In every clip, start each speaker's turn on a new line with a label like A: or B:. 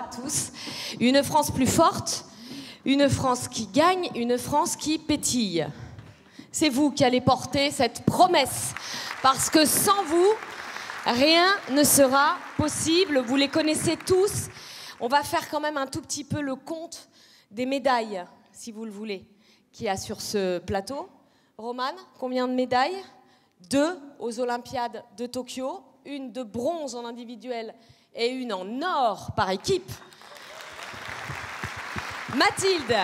A: tous. Une France plus forte, une France qui gagne, une France qui pétille. C'est vous qui allez porter cette promesse, parce que sans vous, rien ne sera possible. Vous les connaissez tous. On va faire quand même un tout petit peu le compte des médailles, si vous le voulez, qu'il y a sur ce plateau. Romane, combien de médailles? 2 aux Olympiades de Tokyo, une de bronze en individuel et une en or par équipe. Mathilde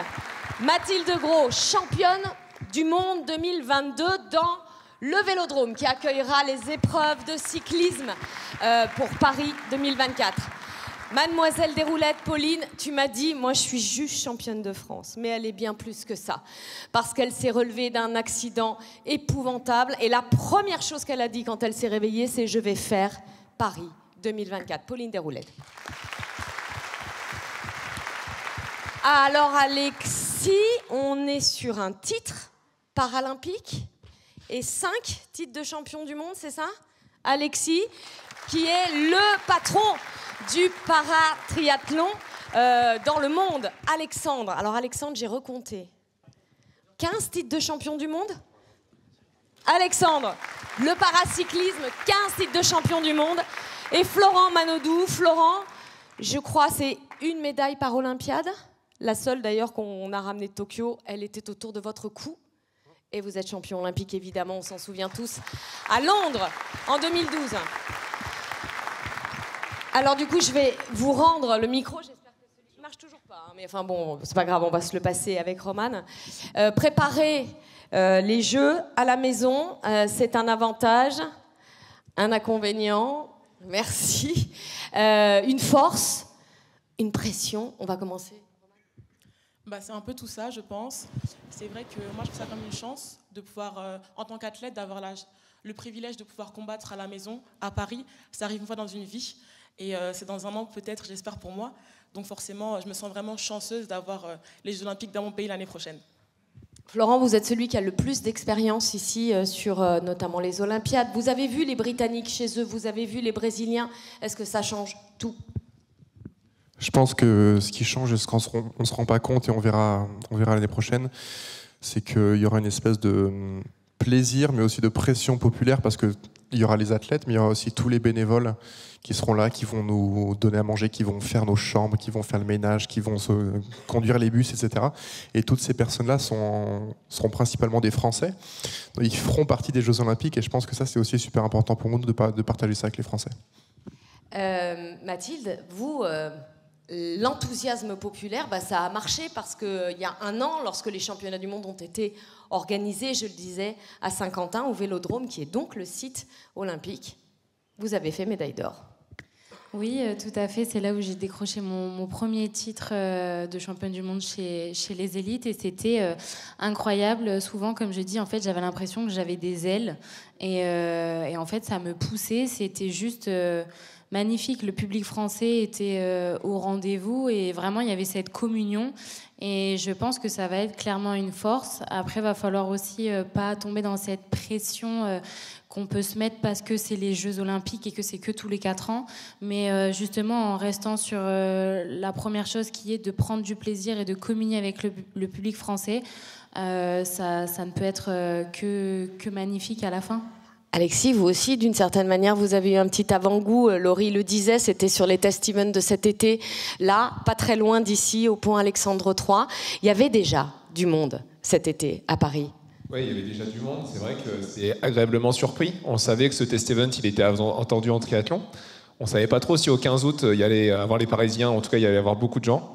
A: Gros, championne du monde 2022 dans le Vélodrome qui accueillera les épreuves de cyclisme pour Paris 2024. Mademoiselle des roulettes, Pauline, tu m'as dit, moi je suis juste championne de France, mais elle est bien plus que ça, parce qu'elle s'est relevée d'un accident épouvantable, et la première chose qu'elle a dit quand elle s'est réveillée, c'est « je vais faire Paris 2024 ». Pauline des roulettes. Alors Alexis, on est sur un titre paralympique et 5 titres de champion du monde, c'est ça? Alexis, qui est le patron du paratriathlon dans le monde. Alexandre, alors Alexandre, j'ai recompté. 15 titres de champion du monde? Alexandre, le paracyclisme, 15 titres de champion du monde. Et Florent Manodou, Florent, je crois c'est une médaille par Olympiade. La seule d'ailleurs qu'on a ramenée de Tokyo, elle était autour de votre cou. Et vous êtes champion olympique, évidemment, on s'en souvient tous, à Londres, en 2012. Alors du coup, je vais vous rendre le micro. J'espère que celui-ci marche toujours pas. Hein, mais enfin bon, c'est pas grave, on va se le passer avec Romane. Préparer les jeux à la maison, c'est un avantage, un inconvénient, merci, une force, une pression. On va commencer.
B: C'est un peu tout ça, je pense. C'est vrai que moi, je trouve ça comme une chance de pouvoir, en tant qu'athlète, d'avoir le privilège de pouvoir combattre à la maison, à Paris. Ça arrive une fois dans une vie. Et c'est dans un an, peut-être, j'espère pour moi. Donc forcément, je me sens vraiment chanceuse d'avoir les Jeux Olympiques dans mon pays l'année prochaine.
A: Florent, vous êtes celui qui a le plus d'expérience ici sur notamment les Olympiades. Vous avez vu les Britanniques chez eux, vous avez vu les Brésiliens. Est-ce que ça change tout?
C: Je pense que ce qui change, et ce qu'on ne se rend pas compte, et on verra l'année prochaine, c'est qu'il y aura une espèce de plaisir, mais aussi de pression populaire, parce qu'il y aura les athlètes, mais il y aura aussi tous les bénévoles qui seront là, qui vont nous donner à manger, qui vont faire nos chambres, qui vont faire le ménage, qui vont conduire les bus, etc. Et toutes ces personnes-là seront principalement des Français. Donc, ils feront partie des Jeux Olympiques, et je pense que ça, c'est aussi super important pour nous de partager ça avec les Français.
A: Mathilde, vous... l'enthousiasme populaire, ça a marché parce qu'il y a un an, lorsque les championnats du monde ont été organisés, je le disais, à Saint-Quentin, au Vélodrome, qui est donc le site olympique, vous avez fait médaille d'or.
D: Oui, tout à fait. C'est là où j'ai décroché mon premier titre de championne du monde chez les élites, et c'était incroyable. Souvent, comme je dis, en fait, j'avais l'impression que j'avais des ailes, et en fait, ça me poussait. C'était juste... magnifique, le public français était au rendez-vous, et vraiment il y avait cette communion, et je pense que ça va être clairement une force. Après, il va falloir aussi pas tomber dans cette pression qu'on peut se mettre parce que c'est les Jeux Olympiques et que c'est que tous les 4 ans, mais justement en restant sur la première chose qui est de prendre du plaisir et de communier avec le public français, ça ne peut être que magnifique à la fin.
A: Alexis, vous aussi, d'une certaine manière, vous avez eu un petit avant-goût. Laurie le disait, c'était sur les tests events de cet été. Là, pas très loin d'ici, au pont Alexandre III. Il y avait déjà du monde cet été à Paris.
E: Oui, il y avait déjà du monde. C'est vrai que c'est agréablement surpris. On savait que ce test event, il était entendu en triathlon. On ne savait pas trop si au 15 août, il y allait avoir les Parisiens. En tout cas, il y allait avoir beaucoup de gens.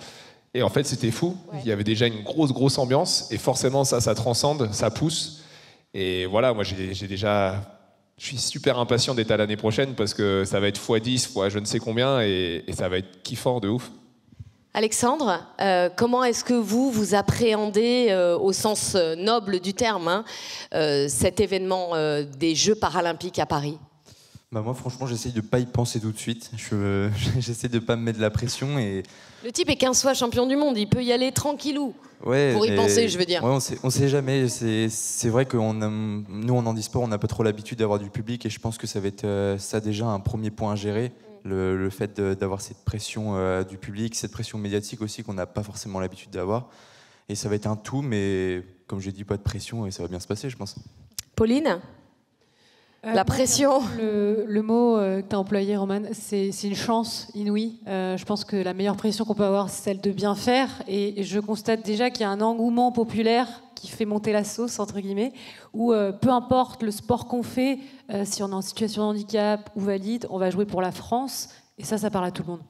E: Et en fait, c'était fou. Ouais. Il y avait déjà une grosse ambiance. Et forcément, ça transcende, ça pousse. Et voilà, moi, je suis super impatient d'être à l'année prochaine parce que ça va être x10, fois je ne sais combien, et ça va être kiffant de ouf.
A: Alexandre, comment est-ce que vous appréhendez, au sens noble du terme, cet événement des Jeux paralympiques à Paris ?
F: Moi, franchement, j'essaye de ne pas y penser tout de suite. J'essaie de ne pas me mettre de la pression. Et...
A: Le type est 15 fois champion du monde, il peut y aller tranquillou. Ouais, pour y penser, je veux dire.
F: Ouais, on sait jamais. C'est vrai que nous, en handisport, on n'a pas trop l'habitude d'avoir du public, et je pense que ça va être ça déjà un premier point à gérer. Le fait d'avoir cette pression du public, cette pression médiatique aussi qu'on n'a pas forcément l'habitude d'avoir. Et ça va être un tout, mais comme j'ai dit, pas de pression et ça va bien se passer, je pense.
A: Pauline, la pression.
G: Le mot que tu as employé, Roman, c'est une chance inouïe. Je pense que la meilleure pression qu'on peut avoir, c'est celle de bien faire. Et je constate déjà qu'il y a un engouement populaire qui fait monter la sauce, entre guillemets, où peu importe le sport qu'on fait, si on est en situation de handicap ou valide, on va jouer pour la France. Et ça parle à tout le monde.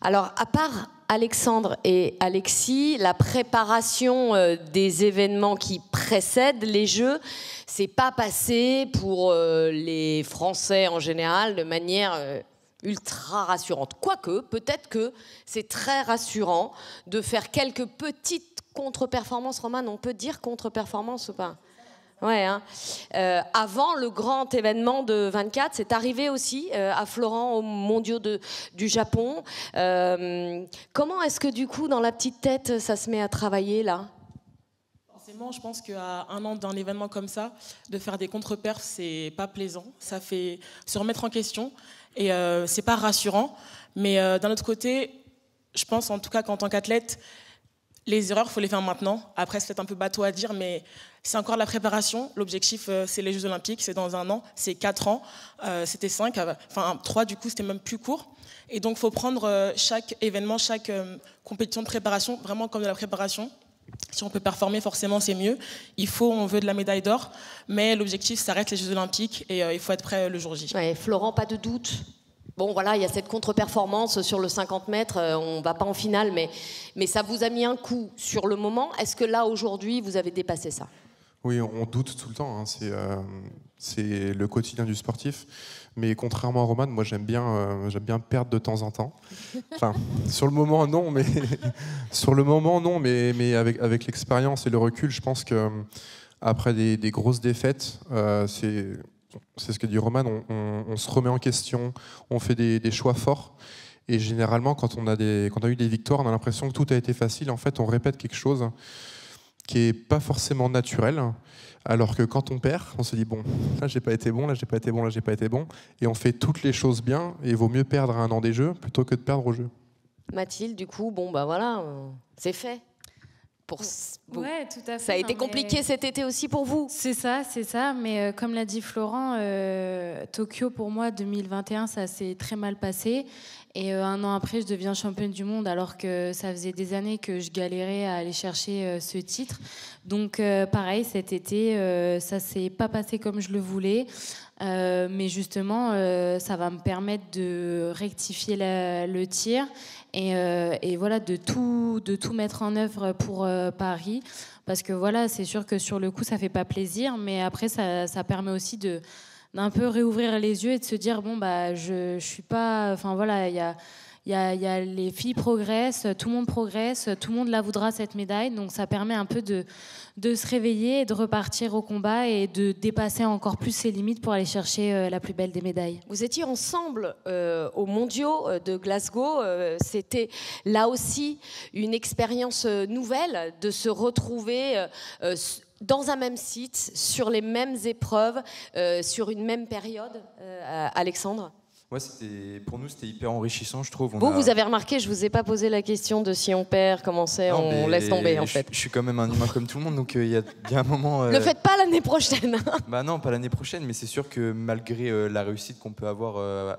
A: Alors, à part Alexandre et Alexis, la préparation des événements qui précèdent les Jeux, c'est pas passé pour les Français en général de manière ultra rassurante. Quoique, peut-être que c'est très rassurant de faire quelques petites contre-performances. Roman, on peut dire contre-performance ou pas ? Ouais, hein. Avant le grand événement de 24, c'est arrivé aussi à Florent aux Mondiaux du Japon. Comment est-ce que du coup, dans la petite tête, ça se met à travailler là ?
B: Forcément, je pense qu'à un an d'un événement comme ça, de faire des contre-perfs, c'est pas plaisant. Ça fait se remettre en question et c'est pas rassurant. Mais d'un autre côté, je pense en tout cas qu'en tant qu'athlète, les erreurs, il faut les faire maintenant. Après, c'est peut-être un peu bateau à dire, mais c'est encore de la préparation. L'objectif, c'est les Jeux Olympiques, c'est dans un an, c'est 4 ans. C'était 5, enfin 3 du coup, c'était même plus court. Et donc, il faut prendre chaque événement, chaque compétition de préparation, vraiment comme de la préparation. Si on peut performer, forcément, c'est mieux. On veut de la médaille d'or, mais l'objectif, ça reste les Jeux Olympiques et il faut être prêt le jour J.
A: Ouais, Florent, pas de doute. Bon, voilà, il y a cette contre-performance sur le 50 mètres. On ne va pas en finale, mais ça vous a mis un coup sur le moment. Est-ce que là, aujourd'hui, vous avez dépassé ça ?
C: Oui, on doute tout le temps. Hein. C'est le quotidien du sportif. Mais contrairement à Roman, moi, j'aime bien perdre de temps en temps. Enfin, sur le moment, non, mais mais avec l'expérience et le recul, je pense que après des grosses défaites, c'est ce que dit Roman, on se remet en question, on fait des choix forts. Et généralement, quand on a eu des victoires, on a l'impression que tout a été facile. En fait, on répète quelque chose qui n'est pas forcément naturel. Alors que quand on perd, on se dit, bon, là, j'ai pas été bon, là, j'ai pas été bon, là, j'ai pas été bon. Et on fait toutes les choses bien. Et il vaut mieux perdre à un an des Jeux plutôt que de perdre au jeu.
A: Mathilde, du coup, bon, bah voilà, c'est fait.
D: Ouais, tout à fait.
A: Ça a été compliqué cet été aussi pour vous.
D: C'est ça. Mais comme l'a dit Florent, Tokyo, pour moi, 2021, ça s'est très mal passé. Et un an après, je deviens championne du monde alors que ça faisait des années que je galérais à aller chercher ce titre. Donc pareil, cet été, ça s'est pas passé comme je le voulais. Mais justement, ça va me permettre de rectifier le tir et voilà, de tout mettre en œuvre pour Paris. Parce que voilà, c'est sûr que sur le coup, ça fait pas plaisir, mais après, ça permet aussi d'un peu réouvrir les yeux et de se dire bon bah je suis pas, enfin voilà, il y a les filles progressent, tout le monde progresse, tout le monde la voudra cette médaille, donc ça permet un peu de se réveiller et de repartir au combat et de dépasser encore plus ses limites pour aller chercher la plus belle des médailles.
A: Vous étiez ensemble aux Mondiaux de Glasgow. C'était là aussi une expérience nouvelle de se retrouver dans un même site, sur les mêmes épreuves, sur une même période. Alexandre ?
F: Ouais, pour nous, c'était hyper enrichissant, je trouve.
A: Vous avez remarqué, je ne vous ai pas posé la question de si on perd, comment c'est, on laisse tomber en fait.
F: Je suis quand même un humain comme tout le monde, donc il y a bien un moment...
A: Ne le faites pas l'année prochaine.
F: Bah non, pas l'année prochaine, mais c'est sûr que malgré la réussite qu'on peut avoir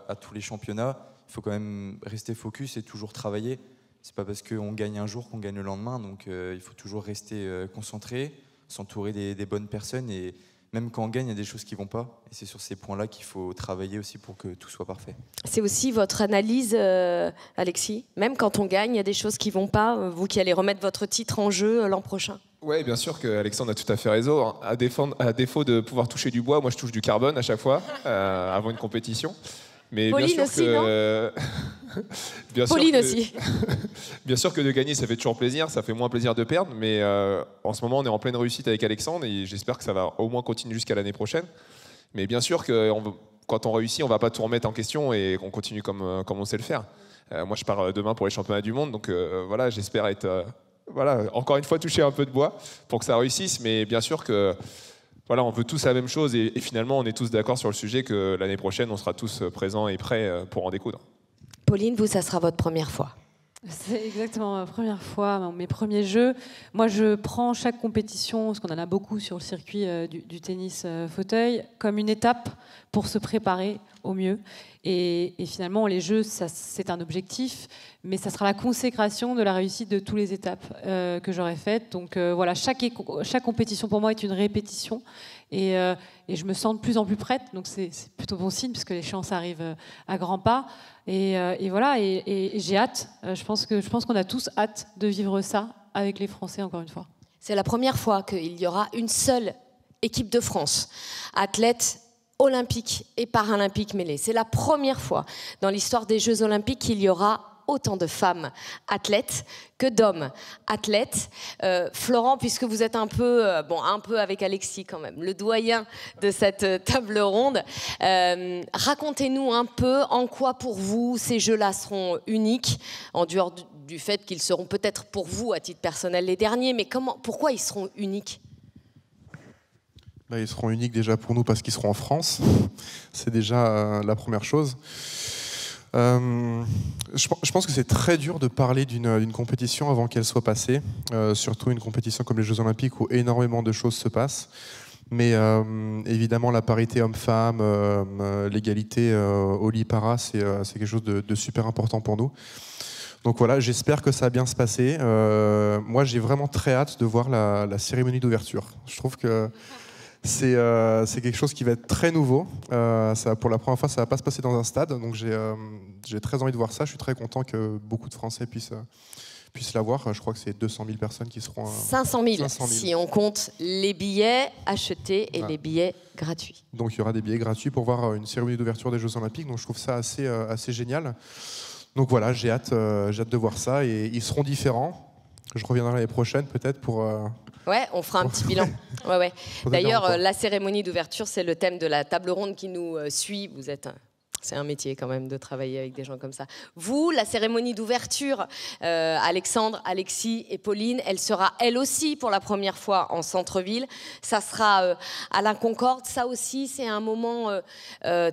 F: à tous les championnats, il faut quand même rester focus et toujours travailler. C'est pas parce qu'on gagne un jour qu'on gagne le lendemain, donc il faut toujours rester concentré, s'entourer des bonnes personnes et même quand on gagne, il y a des choses qui ne vont pas. Et c'est sur ces points-là qu'il faut travailler aussi pour que tout soit parfait.
A: C'est aussi votre analyse, Alexis. Même quand on gagne, il y a des choses qui ne vont pas. Vous qui allez remettre votre titre en jeu l'an prochain.
E: Oui, bien sûr qu'Alexandre a tout à fait raison. À défaut de pouvoir toucher du bois, moi je touche du carbone à chaque fois, avant une compétition. Mais
A: Pauline
E: bien sûr
A: aussi,
E: que...
A: non Pauline aussi.
E: Bien sûr que de gagner, ça fait toujours plaisir, ça fait moins plaisir de perdre, mais en ce moment, on est en pleine réussite avec Alexandre et j'espère que ça va au moins continuer jusqu'à l'année prochaine. Mais bien sûr que quand on réussit, on ne va pas tout remettre en question et on continue comme on sait le faire. Moi, je pars demain pour les championnats du monde, donc voilà, j'espère être... encore une fois, toucher un peu de bois pour que ça réussisse, mais bien sûr que voilà, on veut tous la même chose et finalement on est tous d'accord sur le sujet que l'année prochaine on sera tous présents et prêts pour en découdre.
A: Pauline, vous, ça sera votre première fois.
G: C'est exactement ma première fois, mes premiers jeux. Moi, je prends chaque compétition, parce qu'on en a beaucoup sur le circuit du tennis fauteuil, comme une étape pour se préparer au mieux. Et finalement, les jeux, c'est un objectif, mais ça sera la consécration de la réussite de toutes les étapes que j'aurai faites. Donc voilà, chaque compétition pour moi est une répétition. Et je me sens de plus en plus prête, donc c'est plutôt bon signe, puisque l'échéance arrive à grands pas. Et voilà, et j'ai hâte. Je pense qu'on a tous hâte de vivre ça avec les Français, encore une fois.
A: C'est la première fois qu'il y aura une seule équipe de France, athlète olympique et paralympique mêlée. C'est la première fois dans l'histoire des Jeux olympiques qu'il y aura autant de femmes athlètes que d'hommes athlètes. Florent, puisque vous êtes un peu avec Alexis quand même, le doyen de cette table ronde, racontez-nous un peu en quoi pour vous ces Jeux-là seront uniques, en dehors du fait qu'ils seront peut-être pour vous à titre personnel les derniers, mais pourquoi ils seront uniques ?
C: Ils seront uniques déjà pour nous parce qu'ils seront en France. C'est déjà la première chose. Je pense que c'est très dur de parler d'une compétition avant qu'elle soit passée, surtout une compétition comme les Jeux Olympiques où énormément de choses se passent. Mais évidemment, la parité homme-femme, l'égalité au lit para, c'est quelque chose de super important pour nous. Donc voilà, j'espère que ça va bien se passer. Moi, j'ai vraiment très hâte de voir la cérémonie d'ouverture. Je trouve que c'est quelque chose qui va être très nouveau. Pour la première fois, ça ne va pas se passer dans un stade. Donc j'ai très envie de voir ça. Je suis très content que beaucoup de Français puissent la voir. Je crois que c'est 200 000 personnes qui seront...
A: 500 000, si on compte les billets achetés et les billets gratuits.
C: Donc il y aura des billets gratuits pour voir une cérémonie d'ouverture des Jeux Olympiques. Donc je trouve ça assez génial. Donc voilà, j'ai hâte de voir ça. Et ils seront différents. Je reviendrai l'année prochaine peut-être pour...
A: Ouais, on fera un petit bilan. Ouais. D'ailleurs, la cérémonie d'ouverture, c'est le thème de la table ronde qui nous suit. C'est un métier quand même de travailler avec des gens comme ça. Vous, la cérémonie d'ouverture, Alexandre, Alexis et Pauline, elle sera elle aussi pour la première fois en centre-ville. Ça sera à la Concorde. Ça aussi, c'est un moment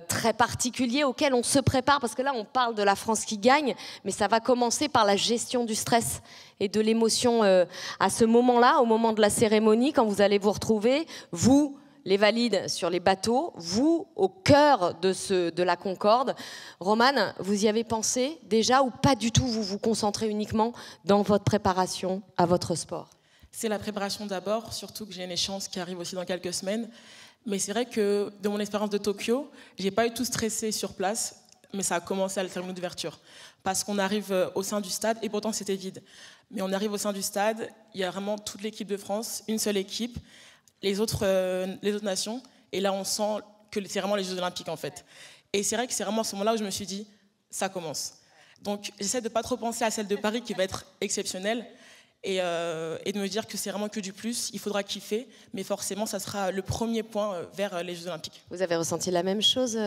A: très particulier auquel on se prépare parce que là, on parle de la France qui gagne, mais ça va commencer par la gestion du stress et de l'émotion à ce moment-là, au moment de la cérémonie, quand vous allez vous retrouver, vous, les valides sur les bateaux, vous au cœur de la Concorde. Romane, vous y avez pensé déjà ou pas du tout? Vous vous concentrez uniquement dans votre préparation à votre sport?
B: C'est la préparation d'abord, surtout que j'ai une échéance qui arrive aussi dans quelques semaines. Mais c'est vrai que de mon expérience de Tokyo, j'ai pas eu tout stressé sur place, mais ça a commencé à la cérémonie d'ouverture. Parce qu'on arrive au sein du stade, et pourtant c'était vide. Mais on arrive au sein du stade, il y a vraiment toute l'équipe de France, une seule équipe, les autres nations, et là on sent que c'est vraiment les Jeux Olympiques en fait. Et c'est vrai que c'est vraiment à ce moment-là où je me suis dit, ça commence. Donc j'essaie de ne pas trop penser à celle de Paris qui va être exceptionnelle, et de me dire que c'est vraiment que du plus, il faudra kiffer, mais forcément ça sera le premier point vers les Jeux Olympiques.
A: Vous avez ressenti la même chose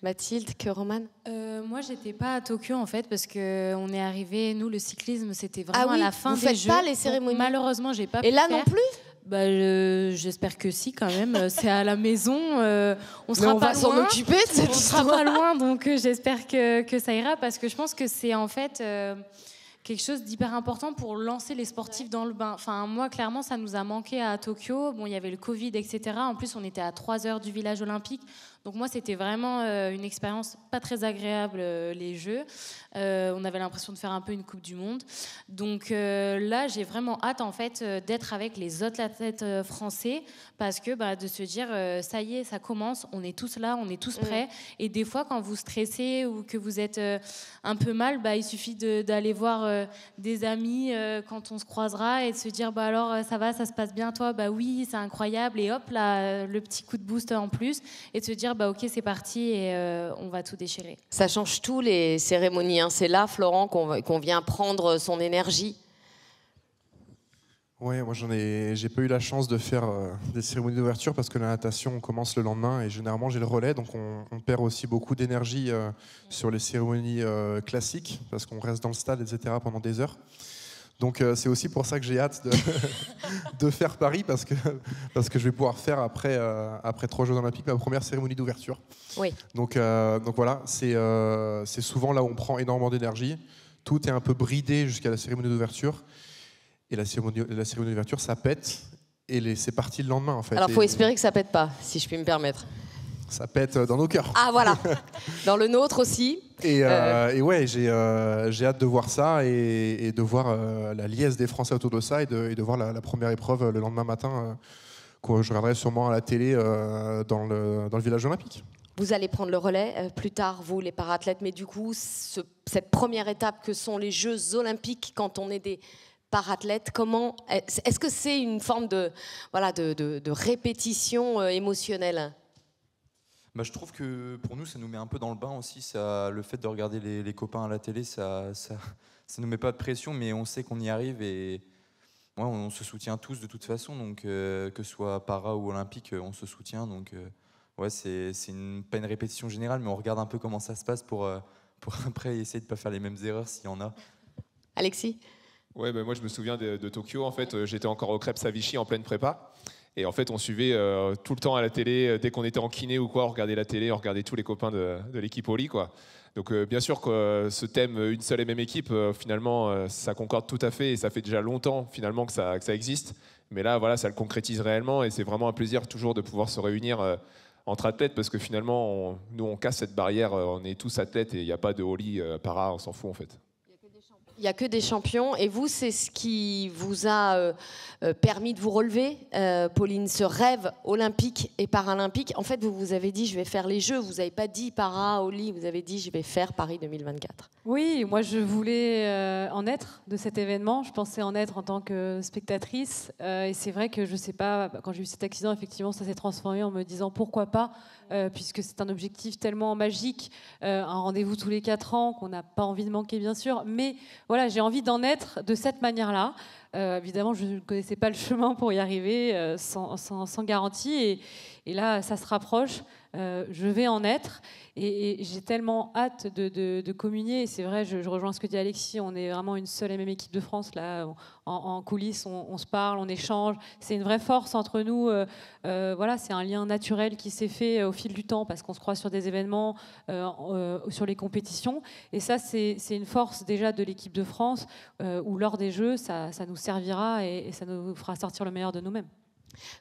A: Mathilde, que Romane?
D: Moi, j'étais pas à Tokyo en fait parce que on est arrivé. Nous, le cyclisme, c'était vraiment à la fin des Jeux.
A: Vous faites pas les cérémonies?
D: Donc, malheureusement, j'ai pas.
A: Et là non plus?
D: J'espère que si quand même. C'est à la maison. On sera
A: on va s'en occuper de cette histoire.
D: On sera pas loin, donc j'espère que ça ira parce que je pense que c'est en fait quelque chose d'hyper important pour lancer les sportifs dans le bain. Enfin, moi, clairement, ça nous a manqué à Tokyo. Bon, il y avait le Covid, etc. En plus, on était à 3 heures du village olympique. Donc moi, c'était vraiment une expérience pas très agréable, les Jeux. On avait l'impression de faire un peu une Coupe du Monde. Donc là, j'ai vraiment hâte, en fait, d'être avec les autres athlètes français parce que de se dire, ça y est, ça commence, on est tous là, on est tous prêts. Et des fois, quand vous stressez ou que vous êtes un peu mal, il suffit d'aller voir des amis quand on se croisera et de se dire, alors, ça va, ça se passe bien, toi? Oui, c'est incroyable. Et hop, là, le petit coup de boost en plus. Et de se dire, ok, c'est parti et on va tout déchirer.
A: Ça change tout, les cérémonies. C'est là, Florent, qu'on vient prendre son énergie.
C: Oui, moi j'ai pas eu la chance de faire des cérémonies d'ouverture parce que la natation on commence le lendemain et généralement j'ai le relais, donc on perd aussi beaucoup d'énergie sur les cérémonies classiques parce qu'on reste dans le stade, etc. pendant des heures. Donc c'est aussi pour ça que j'ai hâte de faire Paris, parce que je vais pouvoir faire après 3 Jeux Olympiques ma première cérémonie d'ouverture.
A: Oui.
C: Donc voilà, c'est souvent là où on prend énormément d'énergie. Tout est un peu bridé jusqu'à la cérémonie d'ouverture. Et la cérémonie d'ouverture, ça pète. Et c'est parti le lendemain, en fait.
A: Alors, il faut espérer que ça pète pas, si je puis me permettre.
C: Ça pète dans nos cœurs.
A: Ah, voilà. Dans le nôtre aussi.
C: Et ouais, j'ai hâte de voir ça et de voir la liesse des Français autour de ça et de voir la première épreuve le lendemain matin que je regarderai sûrement à la télé dans le village olympique. Vous
A: allez prendre le relais plus tard, vous, les parathlètes, mais du coup, cette première étape que sont les Jeux olympiques quand on est des parathlètes, est-ce que c'est une forme de répétition émotionnelle ?
F: Je trouve que pour nous, ça nous met un peu dans le bain aussi. Le fait de regarder les copains à la télé, ça nous met pas de pression, mais on sait qu'on y arrive et ouais, on se soutient tous de toute façon. Donc que ce soit para ou olympique, on se soutient. Donc ouais, c'est pas une répétition générale, mais on regarde un peu comment ça se passe pour après essayer de pas faire les mêmes erreurs s'il y en a.
A: Alexis ?
E: Ouais, moi je me souviens de Tokyo. En fait, j'étais encore au Krebs à Vichy en pleine prépa. Et en fait, on suivait tout le temps à la télé, dès qu'on était en kiné ou quoi, on regardait la télé, on regardait tous les copains de l'équipe Oli, quoi. Donc bien sûr que ce thème, une seule et même équipe, finalement, ça concorde tout à fait et ça fait déjà longtemps finalement que ça existe. Mais là, voilà, ça le concrétise réellement et c'est vraiment un plaisir toujours de pouvoir se réunir entre athlètes parce que finalement, nous, on casse cette barrière, on est tous athlètes et il n'y a pas de Oli, para, on s'en fout en fait.
A: Il n'y a que des champions. Et vous, c'est ce qui vous a permis de vous relever, Pauline, ce rêve olympique et paralympique. En fait, vous avez dit, je vais faire les Jeux. Vous n'avez pas dit para, Oli, vous avez dit, je vais faire Paris 2024.
G: Oui, moi, je voulais en être de cet événement. Je pensais en être en tant que spectatrice. Et c'est vrai que, je ne sais pas, quand j'ai eu cet accident, effectivement, ça s'est transformé en me disant pourquoi pas, puisque c'est un objectif tellement magique, un rendez-vous tous les 4 ans qu'on n'a pas envie de manquer, bien sûr. Mais voilà, j'ai envie d'en être de cette manière-là. Évidemment, je ne connaissais pas le chemin pour y arriver sans garantie. Et là, ça se rapproche. Je vais en être. Et j'ai tellement hâte de communier. Et c'est vrai, je rejoins ce que dit Alexis. On est vraiment une seule et même équipe de France. Là, en coulisses, on se parle, on échange. C'est une vraie force entre nous. Voilà, c'est un lien naturel qui s'est fait au fil du temps parce qu'on se croise sur des événements, sur les compétitions. Et ça, c'est une force déjà de l'équipe de France où lors des Jeux, ça nous servira et ça nous fera sortir le meilleur de nous-mêmes.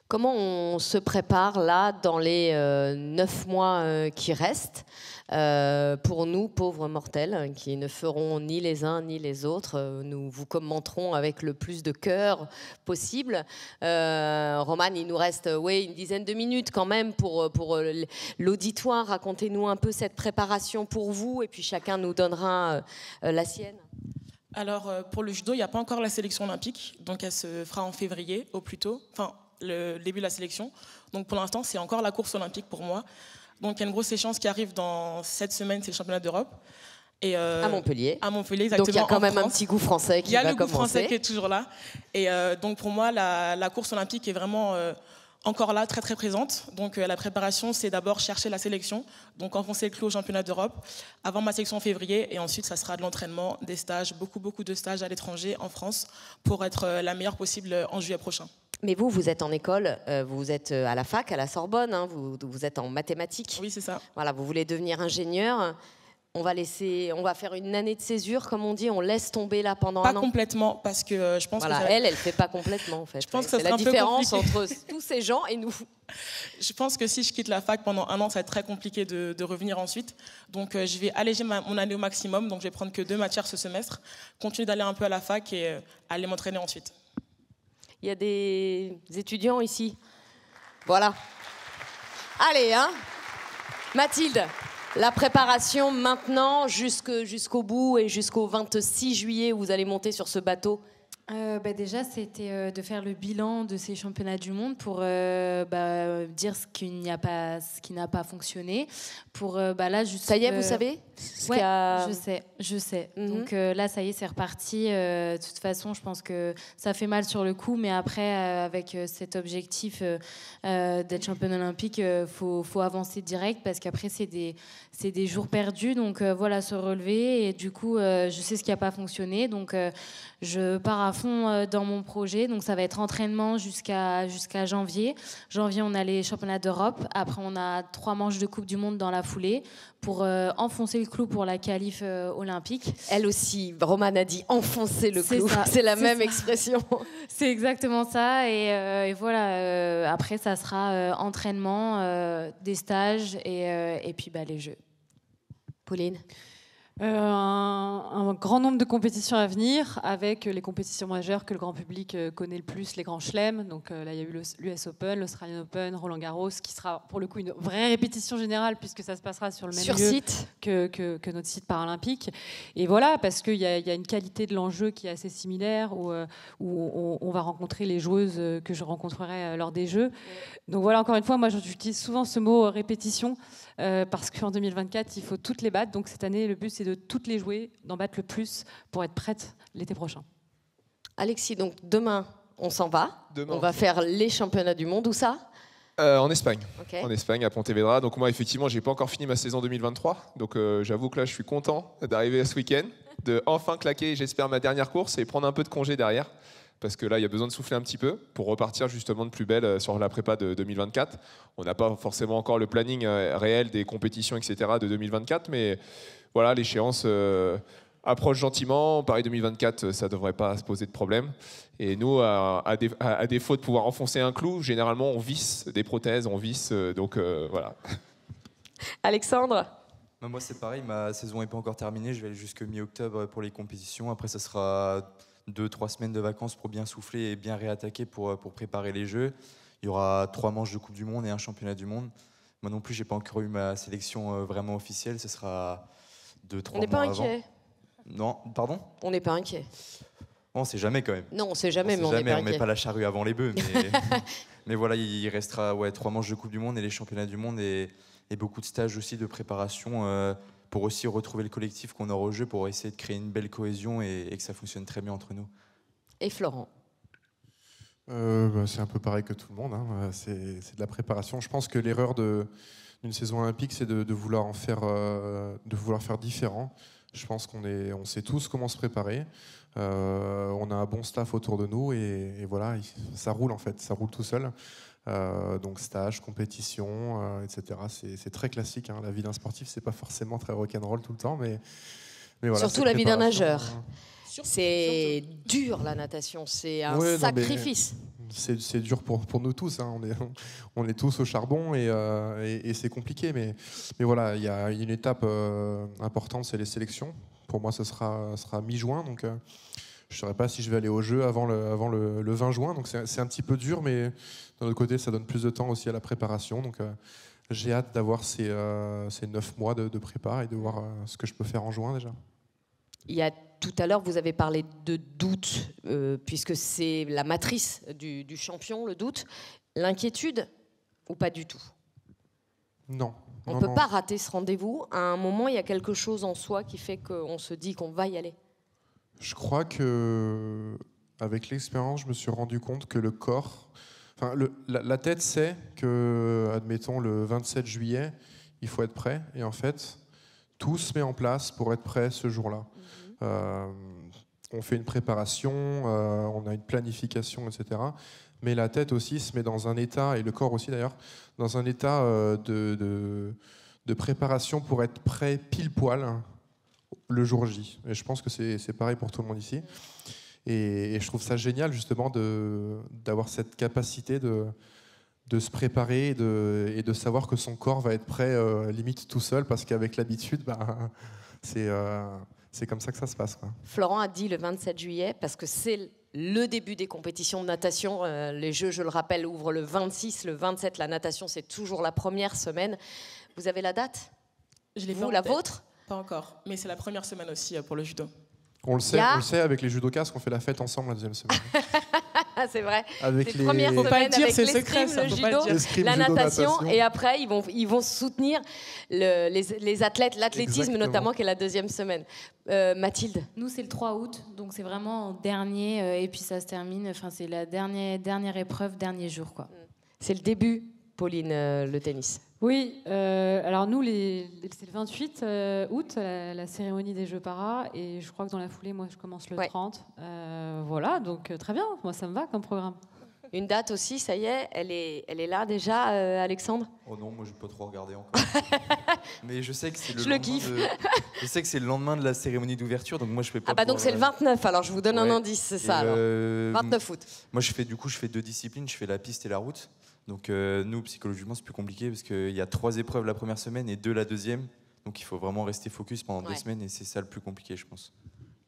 A: Comment on se prépare là dans les 9 mois qui restent pour nous, pauvres mortels, qui ne ferons ni les uns ni les autres? Nous vous commenterons avec le plus de cœur possible. Romane, il nous reste une dizaine de minutes quand même pour l'auditoire. Racontez-nous un peu cette préparation pour vous et puis chacun nous donnera la sienne.
B: Alors pour le judo, il n'y a pas encore la sélection olympique, donc elle se fera en février au plus tôt. Enfin, le début de la sélection. Donc pour l'instant, c'est encore la course olympique pour moi. Donc il y a une grosse échéance qui arrive dans cette semaine, c'est le championnat d'Europe. Et
A: à Montpellier.
B: À Montpellier, exactement.
A: Donc il y a quand même un petit goût français qui va commencer.
B: Il y a le goût français qui est toujours là. Et donc pour moi, la course olympique est vraiment encore là, très très présente. Donc la préparation, c'est d'abord chercher la sélection. Donc enfoncer le clou au championnat d'Europe avant ma sélection en février. Et ensuite, ça sera de l'entraînement, des stages, beaucoup de stages à l'étranger, en France, pour être la meilleure possible en juillet prochain.
A: Mais vous êtes en école, vous êtes à la fac, à la Sorbonne, hein, vous êtes en mathématiques.
B: Oui, c'est ça.
A: Voilà, vous voulez devenir ingénieur. On va faire une année de césure, comme on dit, on laisse tomber là pendant un an.
B: Pas complètement, parce que je pense que...
A: Elle fait pas complètement, en fait.
B: Je pense que
A: c'est la différence entre tous ces gens et nous.
B: Je pense que si je quitte la fac pendant un an, ça va être très compliqué de revenir ensuite. Donc je vais alléger mon année au maximum, donc je vais prendre que 2 matières ce semestre, continuer d'aller un peu à la fac et aller m'entraîner ensuite.
A: Il y a des étudiants ici. Voilà. Allez, hein. Mathilde, la préparation maintenant jusqu'au bout et jusqu'au 26 juillet où vous allez monter sur ce bateau.
D: Déjà, c'était de faire le bilan de ces championnats du monde pour dire ce qui n'a pas fonctionné. Pour là, juste.
A: Ça y est, vous savez ? Ouais,
D: je sais. Donc là, ça y est, c'est reparti. De toute façon, je pense que ça fait mal sur le coup, mais après, avec cet objectif d'être championne olympique, faut avancer direct parce qu'après, c'est des jours perdus. Donc voilà, se relever. Et du coup, je sais ce qui n'a pas fonctionné. Donc je pars à fond dans mon projet. Donc ça va être entraînement jusqu'à janvier. Janvier, on a les championnats d'Europe. Après, on a 3 manches de Coupe du Monde dans la foulée pour enfoncer le clou pour la qualif olympique.
A: Elle aussi, Romane a dit enfoncer le clou. C'est la même expression.
D: C'est exactement ça. Et voilà, après, ça sera entraînement, des stages et puis les Jeux.
A: Pauline?
G: Un grand nombre de compétitions à venir, avec les compétitions majeures que le grand public connaît le plus, les grands chelems. Donc là, il y a eu l'US Open, l'Australian Open, Roland Garros, qui sera pour le coup une vraie répétition générale, puisque ça se passera sur le même lieu
A: site
G: que notre site paralympique. Et voilà, parce qu'il y a une qualité de l'enjeu qui est assez similaire, où on va rencontrer les joueuses que je rencontrerai lors des Jeux. Donc voilà, encore une fois, moi j'utilise souvent ce mot répétition, parce qu'en 2024, il faut toutes les battre. Donc cette année, le but, c'est de toutes les jouer, d'en battre le plus pour être prête l'été prochain.
A: Alexis, donc demain, on s'en va.
E: Demain.
A: On va faire les championnats du monde. Où ça?
E: En Espagne.
A: Okay.
E: En Espagne, à Pontevedra. Donc moi, effectivement, j'ai pas encore fini ma saison 2023. Donc j'avoue que là, je suis content d'arriver à ce week-end, de enfin claquer, j'espère, ma dernière course et prendre un peu de congé derrière. Parce que là, il y a besoin de souffler un petit peu pour repartir justement de plus belle sur la prépa de 2024. On n'a pas forcément encore le planning réel des compétitions, etc. de 2024, mais voilà, l'échéance approche gentiment. Pareil, 2024, ça ne devrait pas se poser de problème. Et nous, à défaut de pouvoir enfoncer un clou, généralement, on visse des prothèses, on visse, donc voilà.
A: Alexandre?
F: Moi, c'est pareil, ma saison n'est pas encore terminée. Je vais aller jusqu'à mi-octobre pour les compétitions. Après, ça sera 2-3 semaines de vacances pour bien souffler et bien réattaquer pour préparer les Jeux. Il y aura 3 manches de Coupe du Monde et un championnat du monde. Moi non plus, j'ai pas encore eu ma sélection vraiment officielle. Ce sera 2-3 mois avant.
A: On n'est pas inquiet?
F: Non, pardon?
A: On n'est pas inquiet.
F: On sait jamais quand même.
A: Non, on sait jamais, mais on n'est pas inquiet.
F: On met pas la charrue avant les bœufs. Mais voilà, il restera 3 manches de Coupe du Monde et les championnats du monde et beaucoup de stages aussi de préparation pour aussi retrouver le collectif qu'on aura au jeu, pour essayer de créer une belle cohésion et que ça fonctionne très bien entre nous.
A: Et Florent?
C: C'est un peu pareil que tout le monde, hein. C'est de la préparation. Je pense que l'erreur d'une saison olympique, c'est de vouloir faire différent. Je pense qu'on sait tous comment se préparer. On a un bon staff autour de nous et voilà, ça roule en fait, ça roule tout seul. Donc stage, compétition, etc. C'est très classique, hein. La vie d'un sportif, c'est pas forcément très rock'n'roll tout le temps, mais voilà.
A: Surtout la vie d'un nageur. C'est dur, la natation, c'est un sacrifice.
C: C'est dur pour nous tous, hein. On est tous au charbon et c'est compliqué, mais voilà, il y a une étape importante, c'est les sélections. Pour moi, ce sera mi-juin, donc je ne saurais pas si je vais aller au jeu avant le 20 juin, donc c'est un petit peu dur, mais d'un autre côté, ça donne plus de temps aussi à la préparation, donc j'ai hâte d'avoir ces 9 mois de prépa et de voir ce que je peux faire en juin déjà.
A: Tout à l'heure, vous avez parlé de doute, puisque c'est la matrice du champion, le doute. L'inquiétude, ou pas du tout?
C: Non.
A: On ne peut pas rater ce rendez-vous. À un moment, il y a quelque chose en soi qui fait qu'on se dit qu'on va y aller.
C: Je crois que, avec l'expérience, je me suis rendu compte que le corps... Enfin, la tête sait que, admettons, le 27 juillet, il faut être prêt. Et en fait, tout se met en place pour être prêt ce jour-là. On fait une préparation, on a une planification, etc. Mais la tête aussi se met dans un état, et le corps aussi d'ailleurs, dans un état de préparation pour être prêt pile poil le jour J. Et je pense que c'est pareil pour tout le monde ici. Et je trouve ça génial justement d'avoir cette capacité de se préparer et de savoir que son corps va être prêt limite tout seul, parce qu'avec l'habitude, c'est comme ça que ça se passe, quoi.
A: Florent a dit le 27 juillet, parce que c'est le début des compétitions de natation. Les Jeux, je le rappelle, ouvrent le 26, le 27. La natation, c'est toujours la première semaine. Vous avez la date?
B: Je l'ai
A: Vous, la vôtre?
B: Pas encore, mais c'est la première semaine aussi pour le judo.
C: On le sait avec les judocas qu'on fait la fête ensemble la deuxième semaine.
A: C'est vrai.
C: Avec
A: c'est les premières
B: Faut pas
A: semaines
B: le dire,
A: avec
B: c'est
A: l'escrime,
B: secret, ça,
A: le
B: faut pas le
A: judo,
B: dire.
C: Escrime,
A: la
C: judo,
A: natation,
C: natation.
A: et après ils vont soutenir les athlètes, l'athlétisme
C: Exactement.
A: notamment, qui est la deuxième semaine. Mathilde.
D: Nous, c'est le 3 août, donc c'est vraiment en dernier, et puis ça se termine, enfin, c'est la dernière épreuve, dernier jour, quoi.
A: C'est le début, Pauline, le tennis.
G: Oui, alors nous, c'est le 28 août, la cérémonie des Jeux Para, et je crois que dans la foulée, moi, je commence le 30. Voilà, donc très bien, moi, ça me va comme programme.
A: Une date aussi, ça y est, elle est là déjà, Alexandre?
F: Oh non, moi je n'ai pas trop regardé encore. Mais je sais que c'est je sais que c'est le lendemain de la cérémonie d'ouverture, donc moi je fais pas.
A: Ah bah donc c'est le 29, alors je vous donne un indice, c'est ça alors. 29 août.
F: Moi je fais 2 disciplines, je fais la piste et la route. Donc nous, psychologiquement, c'est plus compliqué parce qu'il y a 3 épreuves la première semaine et 2 la deuxième. Donc il faut vraiment rester focus pendant 2 semaines et c'est ça le plus compliqué, je pense.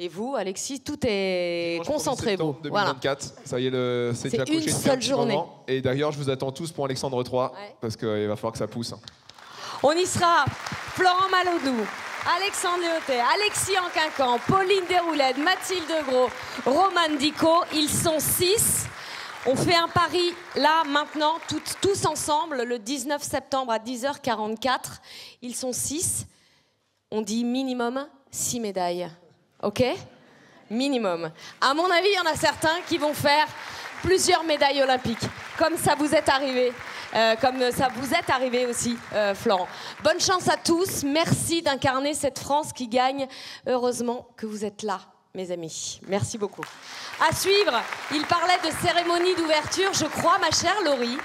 A: Et vous, Alexis, tout est concentré, vous.
E: 2024, voilà. Ça y est, c'est déjà couché
A: une seule journée.
E: Moment. Et d'ailleurs, je vous attends tous pour Alexandre 3, parce qu'il va falloir que ça pousse.
A: On y sera. Florent Malodou, Alexandre Léotet, Alexis Anquincan, Pauline Desroulettes, Mathilde Gros, Romane Dico. Ils sont 6. On fait un pari, là, maintenant, tous ensemble, le 19 septembre à 10h44. Ils sont 6. On dit minimum 6 médailles. OK? Minimum. À mon avis, il y en a certains qui vont faire plusieurs médailles olympiques, comme ça vous est arrivé. Comme ça vous est arrivé aussi, Florent. Bonne chance à tous. Merci d'incarner cette France qui gagne. Heureusement que vous êtes là, mes amis. Merci beaucoup. À suivre, il parlait de cérémonie d'ouverture. Je crois, ma chère Laurie,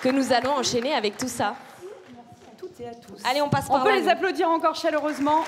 A: que nous allons enchaîner avec tout ça.
H: Merci à toutes et à tous.
A: Allez, on passe par là.
H: On peut les applaudir encore chaleureusement.